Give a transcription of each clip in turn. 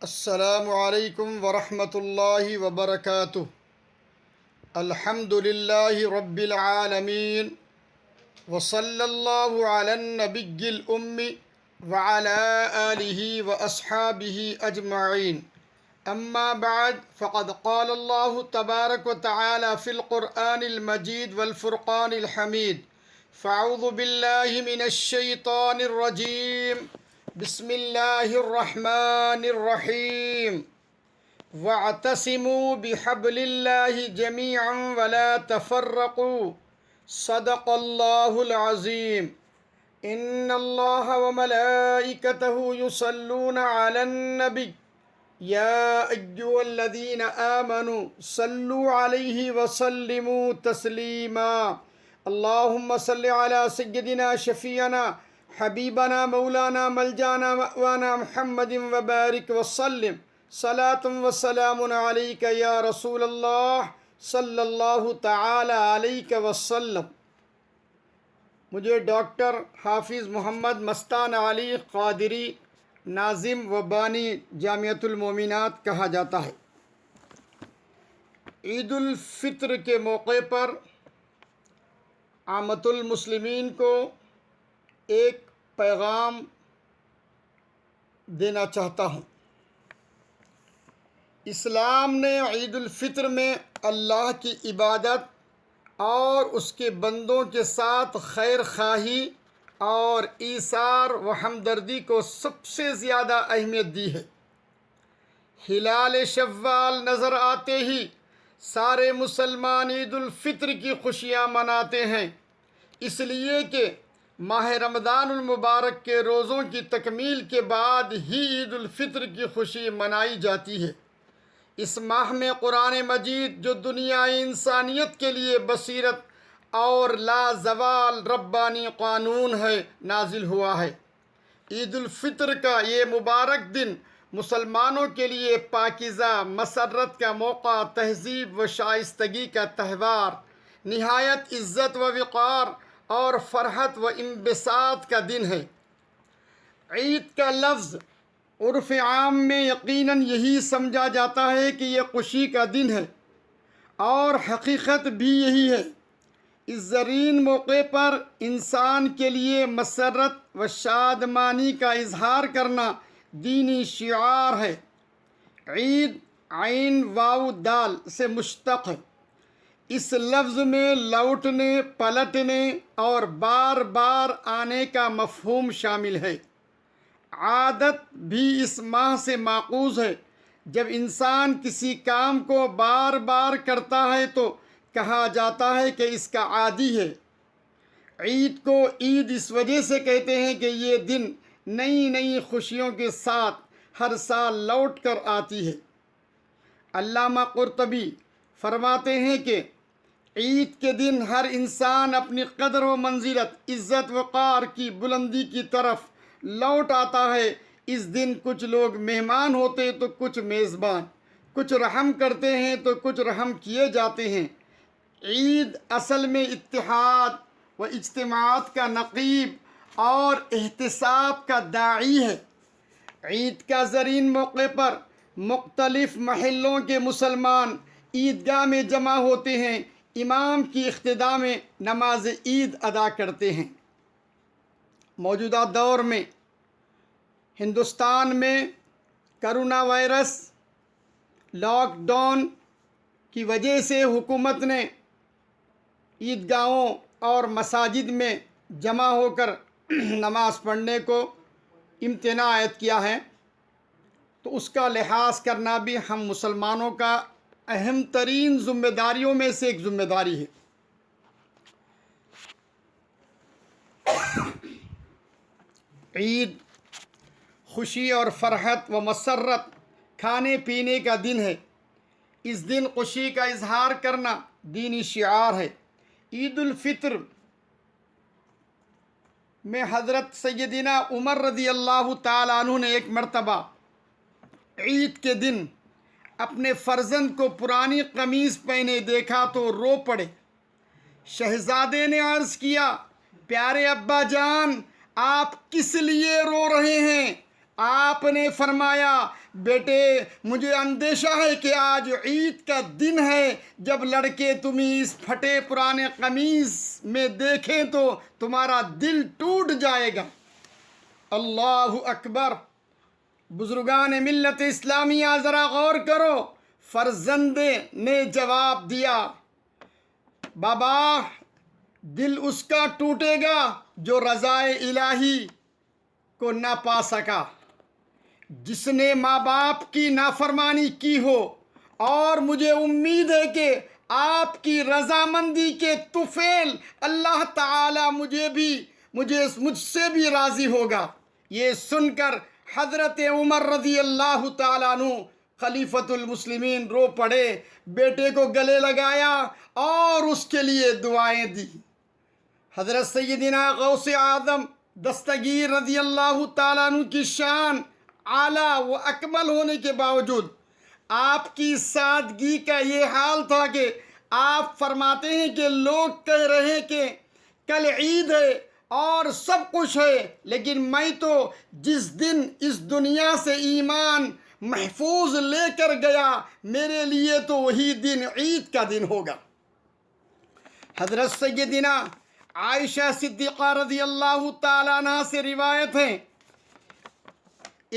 السلام علیکم ورحمۃ اللہ وبرکاتہ۔ الحمد للہ رب العالمین وصلی اللہ علی النبی الأمی وعلی آلہ واصحابہ اجمعین، اما بعد فقد قال اللہ تبارک وتعالی فی القرآن المجید والفرقان الحمید، فاعوذ باللہ من الشیطان الرجیم، بسم اللہ الرحمن الرحیم، وَاعْتَصِمُوا بِحَبْلِ اللَّهِ جَمِيعًا وَلَا تَفَرَّقُوا، صدق اللہ العظیم۔ ان اللہ وملائکتہ یصلون علی النبی یا ایھا الذین آمنوا صلوا علیہ وسلموا تسلیما۔ اللہم صل علی سیدنا شفیعنا حبیبنا مولانا ملجانا مأوانا محمد وبارک وسلم، صلاۃ وسلام علیک یا رسول اللہ صلی اللہ تعالی علیہ وسلم۔ مجھے ڈاکٹر حافظ محمد مستان علی قادری، ناظم و بانی جامعۃ المومنات کہا جاتا ہے۔ عید الفطر کے موقع پر عامۃ المسلمین کو ایک پیغام دینا چاہتا ہوں۔ اسلام نے عید الفطر میں اللہ کی عبادت اور اس کے بندوں کے ساتھ خیر خواہی اور ایثار و ہمدردی کو سب سے زیادہ اہمیت دی ہے۔ ہلال شوال نظر آتے ہی سارے مسلمان عید الفطر کی خوشیاں مناتے ہیں، اس لیے کہ ماہ رمضان المبارک کے روزوں کی تکمیل کے بعد ہی عید الفطر کی خوشی منائی جاتی ہے۔ اس ماہ میں قرآن مجید جو دنیا انسانیت کے لیے بصیرت اور لازوال ربانی قانون ہے، نازل ہوا ہے۔ عید الفطر کا یہ مبارک دن مسلمانوں کے لیے پاکیزہ مسرت کا موقع، تہذیب و شائستگی کا تہوار، نہایت عزت و وقار اور فرحت و انبساط کا دن ہے۔ عید کا لفظ عرف عام میں یقیناً یہی سمجھا جاتا ہے کہ یہ خوشی کا دن ہے، اور حقیقت بھی یہی ہے۔ اس زرین موقع پر انسان کے لیے مسرت و شادمانی کا اظہار کرنا دینی شعار ہے۔ عید عین واو دال سے مشتق ہے۔ اس لفظ میں لوٹنے، پلٹنے اور بار بار آنے کا مفہوم شامل ہے۔ عادت بھی اس ماہ سے ماخوذ ہے۔ جب انسان کسی کام کو بار بار کرتا ہے تو کہا جاتا ہے کہ اس کا عادی ہے۔ عید کو عید اس وجہ سے کہتے ہیں کہ یہ دن نئی نئی خوشیوں کے ساتھ ہر سال لوٹ کر آتی ہے۔ علامہ قرطبی فرماتے ہیں کہ عید کے دن ہر انسان اپنی قدر و منزلت، عزت وقار کی بلندی کی طرف لوٹ آتا ہے۔ اس دن کچھ لوگ مہمان ہوتے تو کچھ میزبان، کچھ رحم کرتے ہیں تو کچھ رحم کیے جاتے ہیں۔ عید اصل میں اتحاد و اجتماعات کا نقیب اور احتساب کا داعی ہے۔ عید کا زرین موقع پر مختلف محلوں کے مسلمان عیدگاہ میں جمع ہوتے ہیں، امام کی اقتداء میں نماز عید ادا کرتے ہیں۔ موجودہ دور میں ہندوستان میں کرونا وائرس لاک ڈاؤن کی وجہ سے حکومت نے عیدگاہوں اور مساجد میں جمع ہو کر نماز پڑھنے کو امتناع عائد کیا ہے، تو اس کا لحاظ کرنا بھی ہم مسلمانوں کا اہم ترین ذمہ داریوں میں سے ایک ذمہ داری ہے۔ عید خوشی اور فرحت و مسرت، کھانے پینے کا دن ہے۔ اس دن خوشی کا اظہار کرنا دینی شعار ہے۔ عید الفطر میں حضرت سیدنا عمر رضی اللہ تعالیٰ عنہ نے ایک مرتبہ عید کے دن اپنے فرزند کو پرانی قمیض پہنے دیکھا تو رو پڑے۔ شہزادے نے عرض کیا، پیارے ابا جان، آپ کس لیے رو رہے ہیں؟ آپ نے فرمایا بیٹے مجھے اندیشہ ہے کہ آج عید کا دن ہے، جب لڑکے تمہیں اس پھٹے پرانے قمیص میں دیکھیں تو تمہارا دل ٹوٹ جائے گا۔ اللہ اکبر! بزرگان ملت اسلامیہ ذرا غور کرو، فرزند نے جواب دیا، بابا دل اس کا ٹوٹے گا جو رضائے الہی کو نہ پا سکا، جس نے ماں باپ کی نافرمانی کی ہو، اور مجھے امید ہے کہ آپ کی رضامندی کے طفیل اللہ تعالی مجھ سے بھی راضی ہوگا۔ یہ سن کر حضرت عمر رضی اللہ تعالیٰ عنہ خلیفۃ المسلمین رو پڑے، بیٹے کو گلے لگایا اور اس کے لیے دعائیں دی۔ حضرت سیدنا غوث اعظم دستگیر رضی اللہ تعالیٰ عنہ کی شان اعلیٰ و اکمل ہونے کے باوجود آپ کی سادگی کا یہ حال تھا کہ آپ فرماتے ہیں کہ لوگ کہہ رہے ہیں کہ کل عید ہے اور سب کچھ ہے، لیکن میں تو جس دن اس دنیا سے ایمان محفوظ لے کر گیا، میرے لیے تو وہی دن عید کا دن ہوگا۔ حضرت سیدنا عائشہ صدیقہ رضی اللہ تعالیٰ عنہ سے روایت ہے،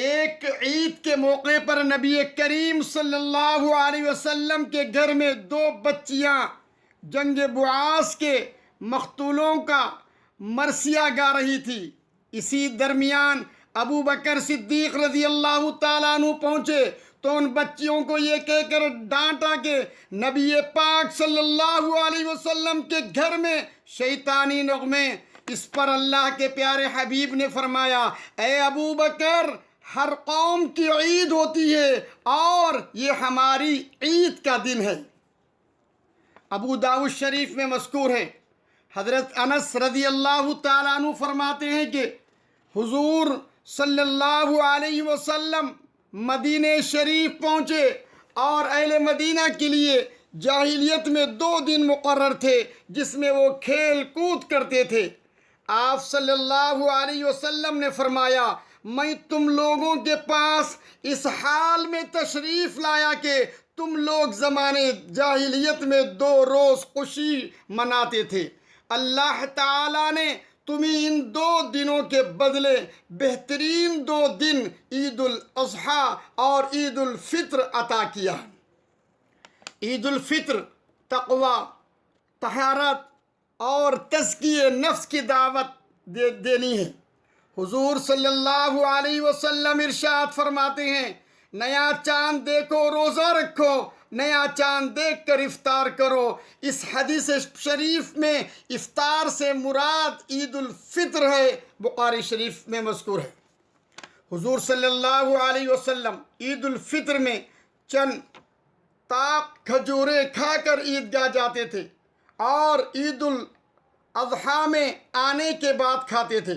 ایک عید کے موقع پر نبی کریم صلی اللہ علیہ وسلم کے گھر میں 2 بچیاں جنگ بعاث کے مقتولوں کا مرثیہ گا رہی تھی۔ اسی درمیان ابو بکر صدیق رضی اللہ تعالیٰ عنہ پہنچے تو ان بچیوں کو یہ کہہ کر ڈانٹا کہ نبی پاک صلی اللہ علیہ وسلم کے گھر میں شیطانی نغمے۔ اس پر اللہ کے پیارے حبیب نے فرمایا، اے ابو بکر، ہر قوم کی عید ہوتی ہے اور یہ ہماری عید کا دن ہے۔ ابو داؤد شریف میں مذکور ہے، حضرت انس رضی اللہ تعالیٰ عنہ فرماتے ہیں کہ حضور صلی اللہ علیہ وسلم مدینہ شریف پہنچے اور اہل مدینہ کے لیے جاہلیت میں 2 دن مقرر تھے جس میں وہ کھیل کود کرتے تھے۔ آپ صلی اللہ علیہ وسلم نے فرمایا، میں تم لوگوں کے پاس اس حال میں تشریف لایا کہ تم لوگ زمانے جاہلیت میں 2 روز خوشی مناتے تھے، اللہ تعالیٰ نے تمہیں ان 2 دنوں کے بدلے بہترین 2 دن عید الاضحیٰ اور عید الفطر عطا کیا۔ عید الفطر تقوی، طہارت اور تزکیہ نفس کی دعوت دینی ہے۔ حضور صلی اللہ علیہ وسلم ارشاد فرماتے ہیں، نیا چاند دیکھو روزہ رکھو، نیا چاند دیکھ کر افطار کرو۔ اس حدیث شریف میں افطار سے مراد عید الفطر ہے، بخاری شریف میں مذکور ہے۔ حضور صلی اللہ علیہ وسلم عید الفطر میں چند طاق کھجوریں کھا کر عیدگاہ جاتے تھے اور عید الاضحیٰ میں آنے کے بعد کھاتے تھے۔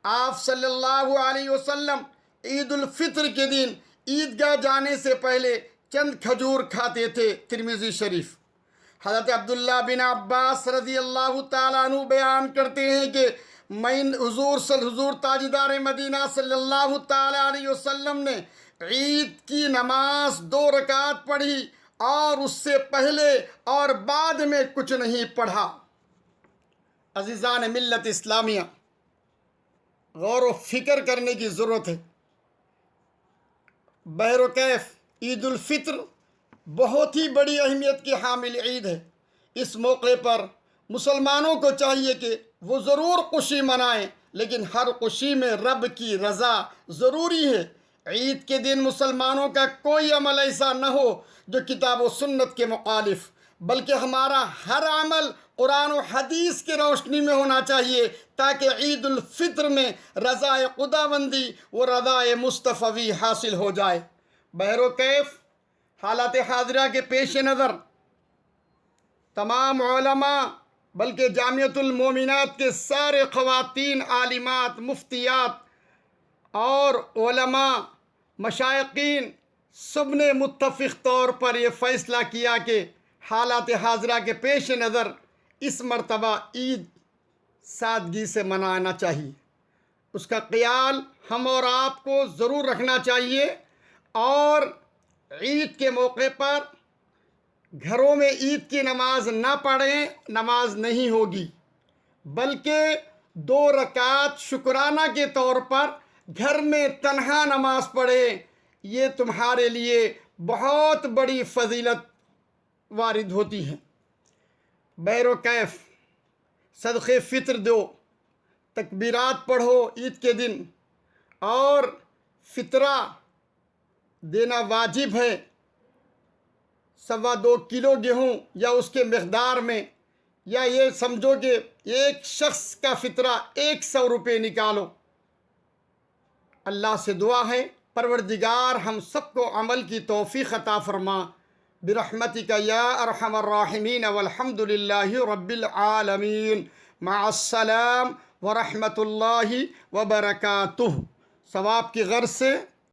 آپ صلی اللہ علیہ وسلم عید الفطر کے دن عیدگاہ جانے سے پہلے چند کھجور کھاتے تھے، ترمذی شریف۔ حضرت عبداللہ بن عباس رضی اللہ تعالیٰ عنہ بیان کرتے ہیں کہ حضور تاجدار مدینہ صلی اللہ تعالیٰ علیہ وسلم نے عید کی نماز 2 رکعت پڑھی اور اس سے پہلے اور بعد میں کچھ نہیں پڑھا۔ عزیزان ملت اسلامیہ، غور و فکر کرنے کی ضرورت ہے۔ بہرکیف عید الفطر بہت ہی بڑی اہمیت کی حامل عید ہے۔ اس موقع پر مسلمانوں کو چاہیے کہ وہ ضرور خوشی منائیں، لیکن ہر خوشی میں رب کی رضا ضروری ہے۔ عید کے دن مسلمانوں کا کوئی عمل ایسا نہ ہو جو کتاب و سنت کے مخالف، بلکہ ہمارا ہر عمل قرآن و حدیث کی روشنی میں ہونا چاہیے تاکہ عید الفطر میں رضائے خداوندی و رضائے مصطفی حاصل ہو جائے۔ بہرکیف حالات حاضرہ کے پیش نظر تمام علماء بلکہ جامعۃ المومنات کے سارے خواتین عالمات، مفتیات اور علماء، مشائقین سب نے متفق طور پر یہ فیصلہ کیا کہ حالات حاضرہ کے پیش نظر اس مرتبہ عید سادگی سے منانا چاہیے۔ اس کا خیال ہم اور آپ کو ضرور رکھنا چاہیے، اور عید کے موقع پر گھروں میں عید کی نماز نہ پڑھیں، نماز نہیں ہوگی، بلکہ 2 رکعت شکرانہ کے طور پر گھر میں تنہا نماز پڑھیں، یہ تمہارے لیے بہت بڑی فضیلت وارد ہوتی ہے۔ بہر و کیف صدقے فطر دو، تکبیرات پڑھو عید کے دن، اور فطرہ دینا واجب ہے، 2.25 کلو گیہوں یا اس کے مقدار میں، یا یہ سمجھو کہ ایک شخص کا فطرہ 100 روپے نکالو۔ اللہ سے دعا ہے پروردگار ہم سب کو عمل کی توفیق عطا فرما، برحمتک یا ارحم الراحمین، والحمد للہ رب العالمین۔ مع السلام ورحمۃ اللہ وبرکاتہ۔ ثواب کی غرض سے